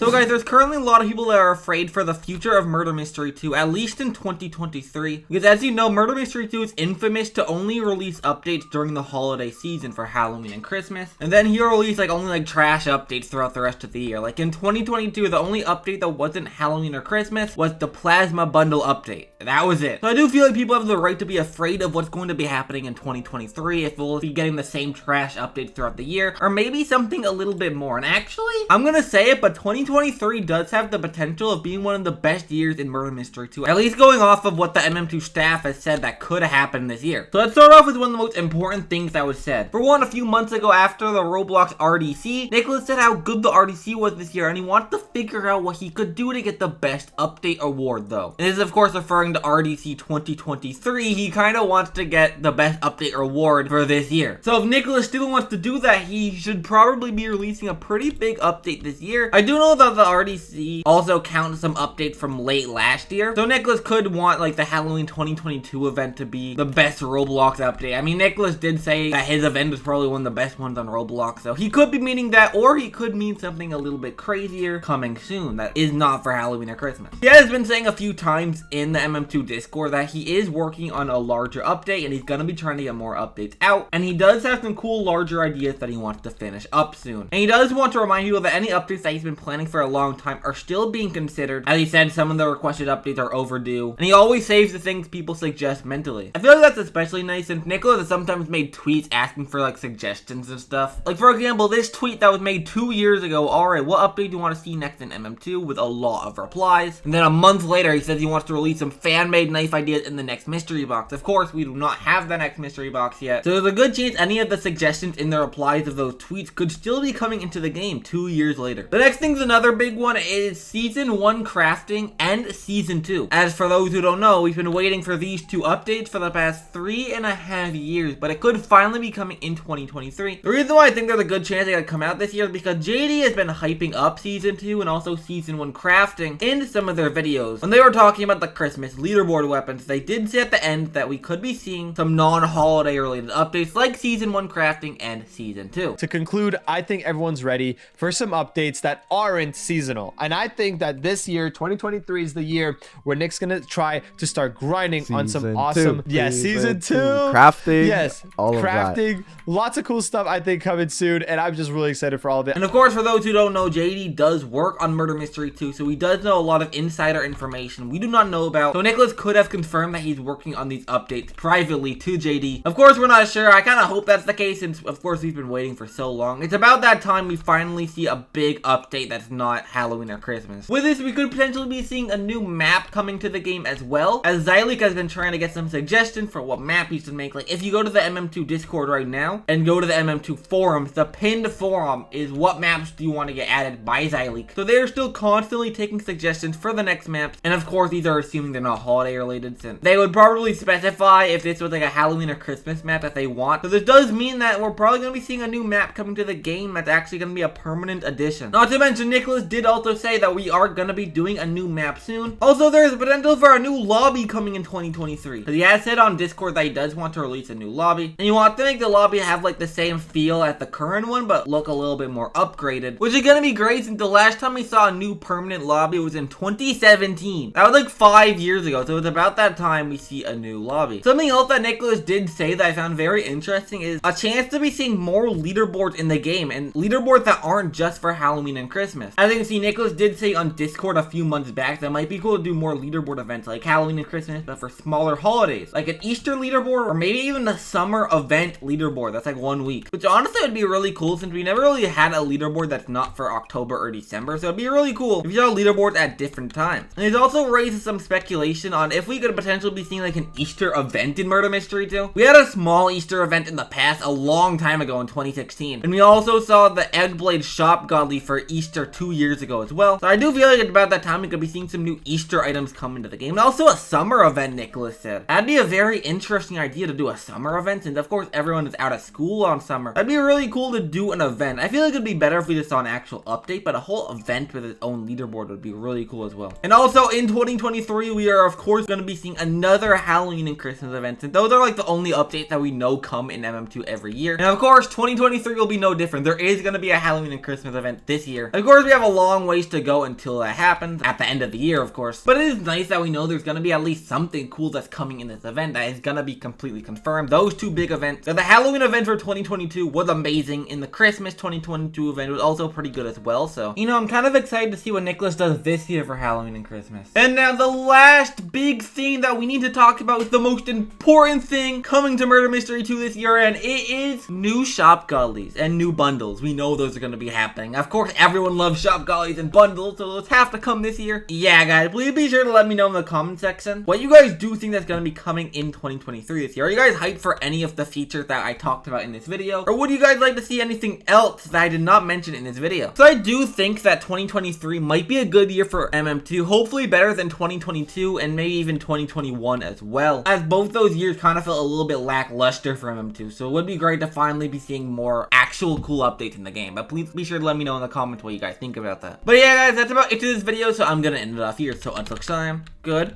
So guys, there's currently a lot of people that are afraid for the future of Murder Mystery 2, at least in 2023. Because as you know, Murder Mystery 2 is infamous to only release updates during the holiday season for Halloween and Christmas. And then he'll release only trash updates throughout the rest of the year. Like in 2022, the only update that wasn't Halloween or Christmas was the Plasma Bundle update. That was it. So I do feel like people have the right to be afraid of what's going to be happening in 2023, if we'll be getting the same trash updates throughout the year, or maybe something a little bit more. And actually, I'm gonna say it, but 2023 does have the potential of being one of the best years in Murder Mystery 2, at least going off of what the MM2 staff has said that could happen this year. So let's start off with one of the most important things that was said. For one, a few months ago after the Roblox RDC, Nicholas said how good the RDC was this year, and he wanted to figure out what he could do to get the best update award though. And this is of course referring to RDC 2023. He kind of wants to get the best update award for this year. So if Nicholas still wants to do that, he should probably be releasing a pretty big update this year. I do know that the RDC also counts some updates from late last year, so Nicholas could want the Halloween 2022 event to be the best Roblox update. I mean, Nicholas did say that his event is probably one of the best ones on Roblox, so he could be meaning that, or he could mean something a little bit crazier coming soon that is not for Halloween or Christmas. He has been saying a few times in the MM2 Discord that he is working on a larger update and he's gonna be trying to get more updates out, and he does have some cool larger ideas that he wants to finish up soon. And he does want to remind people that any updates that he's been planning for a long time are still being considered. As he said, some of the requested updates are overdue, and he always saves the things people suggest mentally. I feel like that's especially nice since Nicholas has sometimes made tweets asking for suggestions and stuff. Like for example, this tweet that was made 2 years ago, alright, what update do you want to see next in MM2, with a lot of replies. And then a month later, he says he wants to release some fan-made knife ideas in the next mystery box. Of course, we do not have the next mystery box yet, so there's a good chance any of the suggestions in the replies of those tweets could still be coming into the game 2 years later. The next thing's another big one is Season 1 crafting and Season 2. As for those who don't know, we've been waiting for these two updates for the past 3.5 years, but it could finally be coming in 2023. The reason why I think there's a good chance they could come out this year is because JD has been hyping up Season 2 and also Season 1 crafting in some of their videos. When they were talking about the Christmas leaderboard weapons, they did say at the end that we could be seeing some non-holiday related updates like Season 1 crafting and Season 2. To conclude, I think everyone's ready for some updates that aren't seasonal. And I think that this year, 2023, is the year where Nick's gonna try to start grinding on some awesome season 2 crafting. Yes, all crafting. Lots of cool stuff I think coming soon, and I'm just really excited for all of it. And of course, for those who don't know, JD does work on Murder Mystery 2, so he does know a lot of insider information we do not know about. So Nicholas could have confirmed that he's working on these updates privately to JD. Of course, we're not sure. I kind of hope that's the case since, of course, we've been waiting for so long. It's about that time we finally see a big update that's not Halloween or Christmas. With this, we could potentially be seeing a new map coming to the game as well, as Xylia has been trying to get some suggestions for what map he should make. Like, if you go to the MM2 Discord right now and go to the MM2 forums, the pinned forum is what maps do you want to get added by Xylia. So they're still constantly taking suggestions for the next maps, and of course, these are assuming they're not holiday related, since they would probably specify if this was a Halloween or Christmas map that they want. So this does mean that we're probably going to be seeing a new map coming to the game that's actually going to be a permanent addition. Not to mention, Nicholas did also say that we are going to be doing a new map soon. Also, there's potential for a new lobby coming in 2023. Because he has said on Discord that he does want to release a new lobby, and you want to make the lobby have the same feel as the current one, but look a little bit more upgraded, which is going to be great since the last time we saw a new permanent lobby was in 2017. That was 5 years ago, so it's about that time we see a new lobby. Something else that Nicholas did say that I found very interesting is a chance to be seeing more leaderboards in the game, and leaderboards that aren't just for Halloween and Christmas. As you can see, Nicholas did say on Discord a few months back that it might be cool to do more leaderboard events like Halloween and Christmas, but for smaller holidays, like an Easter leaderboard, or maybe even a summer event leaderboard that's 1 week, which honestly would be really cool since we never really had a leaderboard that's not for October or December. So it'd be really cool if you saw leaderboards at different times. And there's also raised some speculation on if we could potentially be seeing an Easter event in Murder Mystery 2. We had a small Easter event in the past a long time ago in 2016, and we also saw the Eggblade Shop Godly for Easter 2 years ago as well. So I do feel like at about that time we could be seeing some new Easter items come into the game, and also a summer event. Nicholas said that'd be a very interesting idea to do a summer event, since of course everyone is out of school on summer. That'd be really cool to do an event. I feel like it'd be better if we just saw an actual update, but a whole event with its own leaderboard would be really cool as well. And also in 2023, we are of course going to be seeing another Halloween and Christmas event, and those are the only updates that we know come in MM2 every year. And of course, 2023 will be no different. There is going to be a Halloween and Christmas event this year. Of course, we have a long ways to go until that happens, at the end of the year, of course. But it is nice that we know there's gonna be at least something cool that's coming in this event that is gonna be completely confirmed. Those two big events. So the Halloween event for 2022 was amazing, and the Christmas 2022 event was also pretty good as well. So, you know, I'm kind of excited to see what Nicholas does this year for Halloween and Christmas. And now the last big thing that we need to talk about is the most important thing coming to Murder Mystery 2 this year, and it is new Shop Godlies and new bundles. We know those are going to be happening. Of course, everyone loves Shop Godlies and bundles, so those have to come this year. Yeah, guys, please be sure to let me know in the comment section what you guys do think that's going to be coming in 2023 this year. Are you guys hyped for any of the features that I talked about in this video? Or would you guys like to see anything else that I did not mention in this video? So I do think that 2023 might be a good year for MM2, hopefully better than 2022 and maybe even 2021 as well, as both those years kind of felt a little bit lackluster for MM2, so it would be great to finally be seeing more actual cool updates in the game. But please be sure to let me know in the comments what you guys think about that. But yeah, guys, that's about it to this video, so I'm gonna end it off here. So until next time, goodbye!